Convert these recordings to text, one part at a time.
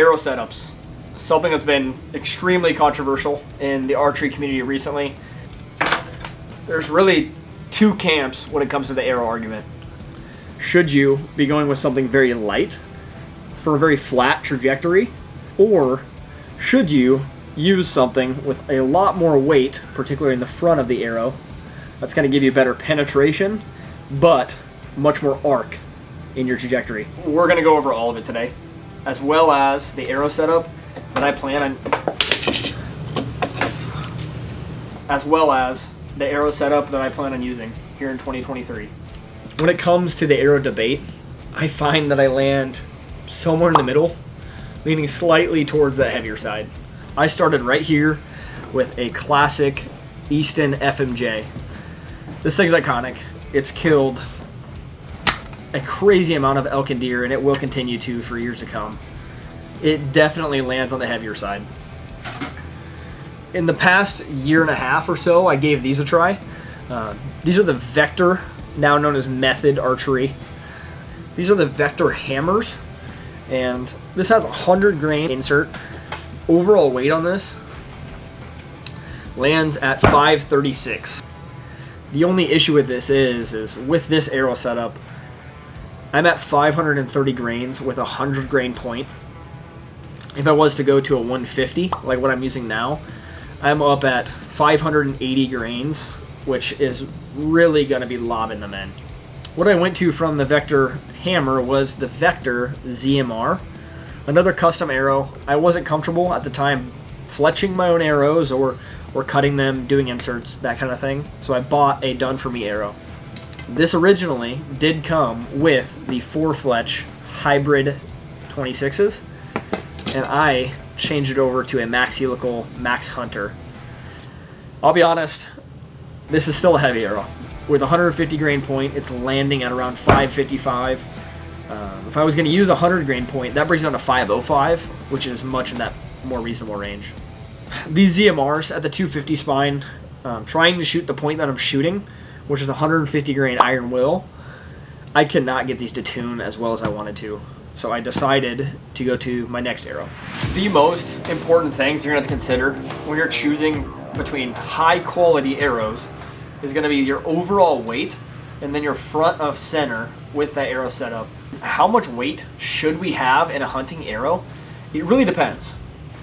arrow setups. Something that's been extremely controversial in the archery community recently. There's really two camps when it comes to the arrow argument. Should you be going with something very light for a very flat trajectory, or should you use something with a lot more weight, particularly in the front of the arrow, that's going to give you better penetration, but much more arc in your trajectory? We're going to go over all of it today, as well as the arrow setup that I plan on, using here in 2023. When it comes to the arrow debate, I find that I land somewhere in the middle, leaning slightly towards that heavier side. I started right here with a classic Easton FMJ. This thing's iconic. It's killed a crazy amount of elk and deer, and it will continue to for years to come. It definitely lands on the heavier side. In the past year and a half or so, I gave these a try. These are the Vector, now known as Method Archery. These are the Vector hammers, and this has a 100 grain insert. Overall weight on this lands at 536. The only issue with this is with this arrow setup, I'm at 530 grains with a 100 grain point. If I was to go to a 150, like what I'm using now, I'm up at 580 grains, which is really going to be lobbing them in. What I went to from the Vector hammer was the Vector ZMR, another custom arrow. I wasn't comfortable at the time fletching my own arrows or cutting them, doing inserts, that kind of thing, so I bought a done-for-me arrow. This originally did come with the 4-fletch hybrid 26s, and I changed it over to a Max Helical Max Hunter. I'll be honest, this is still a heavy arrow. With a 150 grain point, it's landing at around 555. If I was going to use a 100 grain point, that brings it down to 505, which is much in that more reasonable range. These ZMRs at the 250 spine, trying to shoot the point that I'm shooting, which is 150 grain iron will, I could not get these to tune as well as I wanted to. So I decided to go to my next arrow. The most important things you're going to have to consider when you're choosing between high quality arrows is going to be your overall weight and then your front of center with that arrow setup. How much weight should we have in a hunting arrow? It really depends.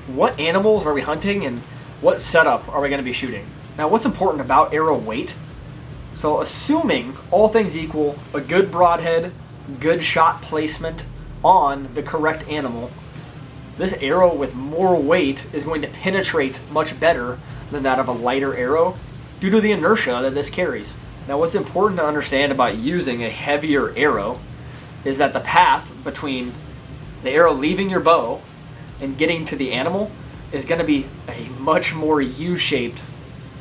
What animals are we hunting and what setup are we going to be shooting? Now, what's important about arrow weight? So assuming all things equal, a good broadhead, good shot placement on the correct animal, this arrow with more weight is going to penetrate much better than that of a lighter arrow due to the inertia that this carries. Now, what's important to understand about using a heavier arrow is that the path between the arrow leaving your bow and getting to the animal is going to be a much more U-shaped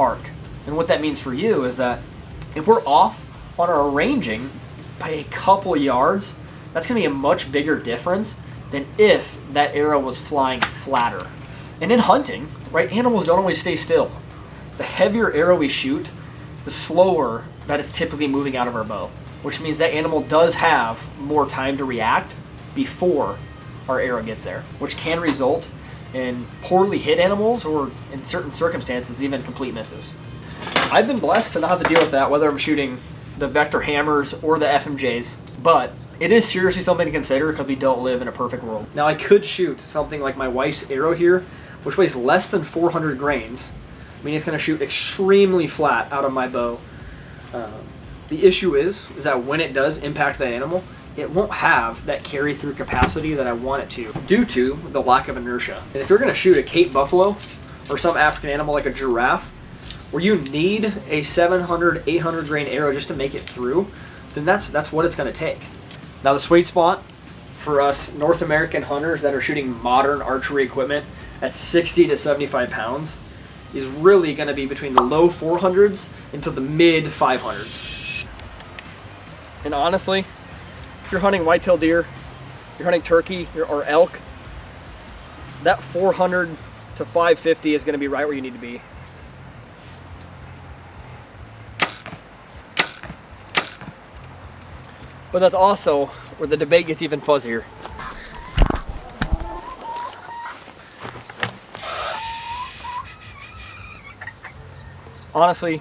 arc. And what that means for you is that if we're off on our ranging by a couple yards, that's going to be a much bigger difference than if that arrow was flying flatter. And in hunting, right, animals don't always stay still. The heavier arrow we shoot, the slower that it's typically moving out of our bow, which means that animal does have more time to react before our arrow gets there, which can result in poorly hit animals or, in certain circumstances, even complete misses. I've been blessed to not have to deal with that, whether I'm shooting the Vector hammers or the FMJs, but it is seriously something to consider because we don't live in a perfect world. Now, I could shoot something like my wife's arrow here, which weighs less than 400 grains. I mean, it's going to shoot extremely flat out of my bow. The issue is that when it does impact that animal, it won't have that carry-through capacity that I want it to due to the lack of inertia. And if you're going to shoot a Cape buffalo or some African animal like a giraffe, where you need a 700, 800 grain arrow just to make it through, then that's what it's going to take. Now, the sweet spot for us North American hunters that are shooting modern archery equipment at 60 to 75 pounds is really going to be between the low 400s into the mid 500s. And honestly, if you're hunting whitetail deer, you're hunting turkey or elk, that 400 to 550 is going to be right where you need to be. But that's also where the debate gets even fuzzier. Honestly,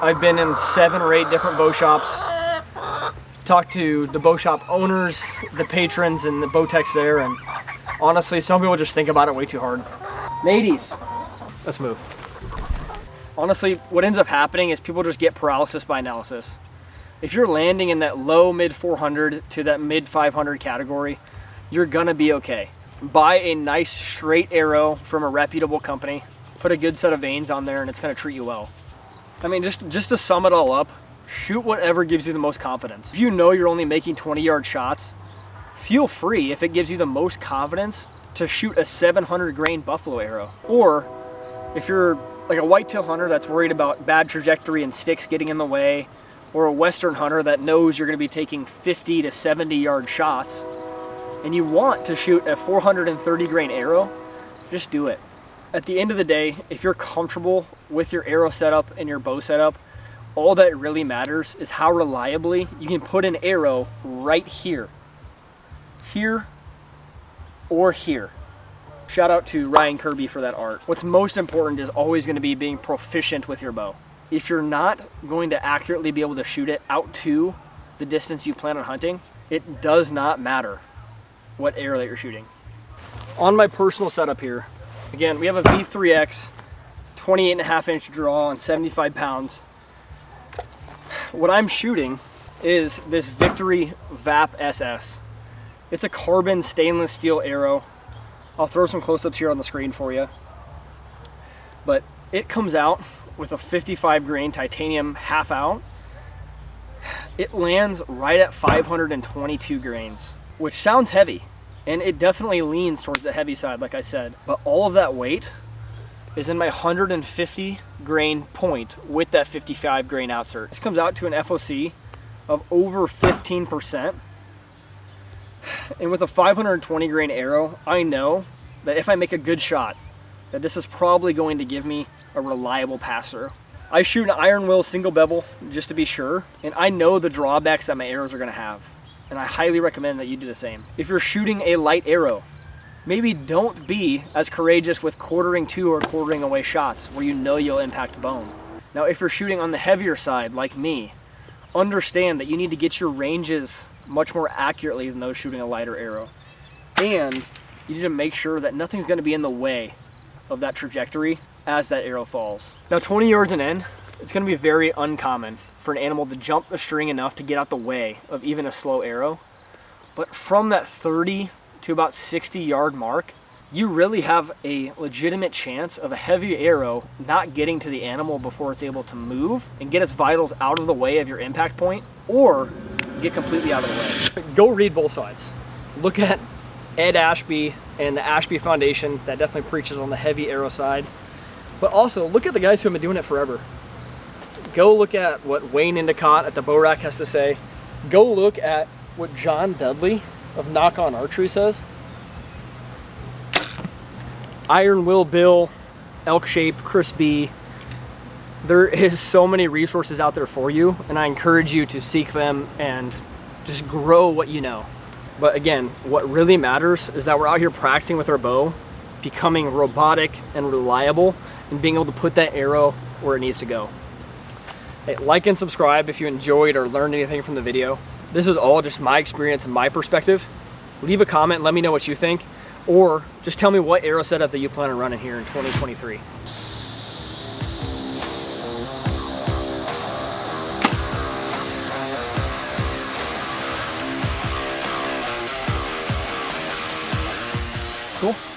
I've been in 7 or 8 different bow shops, talked to the bow shop owners, the patrons, and the bow techs there, and honestly, some people just think about it way too hard. Ladies, let's move. Honestly, what ends up happening is people just get paralysis by analysis. If you're landing in that low mid 400 to that mid 500 category, you're gonna be okay. Buy a nice straight arrow from a reputable company, put a good set of vanes on there, and it's gonna treat you well. I mean, just to sum it all up, shoot whatever gives you the most confidence. If you know you're only making 20-yard shots, feel free, if it gives you the most confidence, to shoot a 700 grain buffalo arrow. Or if you're like a whitetail hunter that's worried about bad trajectory and sticks getting in the way, or a western hunter that knows you're going to be taking 50 to 70 yard shots, and you want to shoot a 430 grain arrow, just do it. At the end of the day, if you're comfortable with your arrow setup and your bow setup, all that really matters is how reliably you can put an arrow right here, or here. Shout out to Ryan Kirby for that art. What's most important is always going to be being proficient with your bow. If you're not going to accurately be able to shoot it out to the distance you plan on hunting, it does not matter what arrow that you're shooting. On my personal setup here, again, we have a V3X 28.5 inch draw and 75 pounds. What I'm shooting is this Victory VAP SS. It's a carbon stainless steel arrow. I'll throw some close-ups here on the screen for you. But it comes out with a 55 grain titanium half out. It lands right at 522 grains, which sounds heavy, and it definitely leans towards the heavy side, like I said. But all of that weight is in my 150 grain point with that 55 grain outsert. This comes out to an FOC of over 15%. And with a 520 grain arrow, I know that if I make a good shot, that this is probably going to give me a reliable pass through. I shoot an iron will single bevel just to be sure, and I know the drawbacks that my arrows are going to have, and I highly recommend that you do the same. If you're shooting a light arrow, maybe don't be as courageous with quartering to or quartering away shots where you know you'll impact bone. Now, if you're shooting on the heavier side, like me, understand that you need to get your ranges much more accurately than those shooting a lighter arrow. And you need to make sure that nothing's going to be in the way of that trajectory as that arrow falls. Now, 20 yards and in, it's going to be very uncommon for an animal to jump the string enough to get out the way of even a slow arrow. But from that 30 to about 60 yard mark, you really have a legitimate chance of a heavy arrow not getting to the animal before it's able to move and get its vitals out of the way of your impact point, or get completely out of the way. Go read both sides. Look at Ed Ashby and the Ashby Foundation that definitely preaches on the heavy arrow side. But also look at the guys who have been doing it forever. Go look at what Wayne Endicott at the Bow Rack has to say. Go look at what John Dudley of Nock On Archery says. Iron Will Bill, Elk Shape, Chris B. There is so many resources out there for you, and I encourage you to seek them and just grow what you know. But again, what really matters is that we're out here practicing with our bow, becoming robotic and reliable, and being able to put that arrow where it needs to go. Hey, like and subscribe if you enjoyed or learned anything from the video. This is all just my experience and my perspective. Leave a comment and let me know what you think, or just tell me what arrow setup that you plan on running here in 2023. Cool.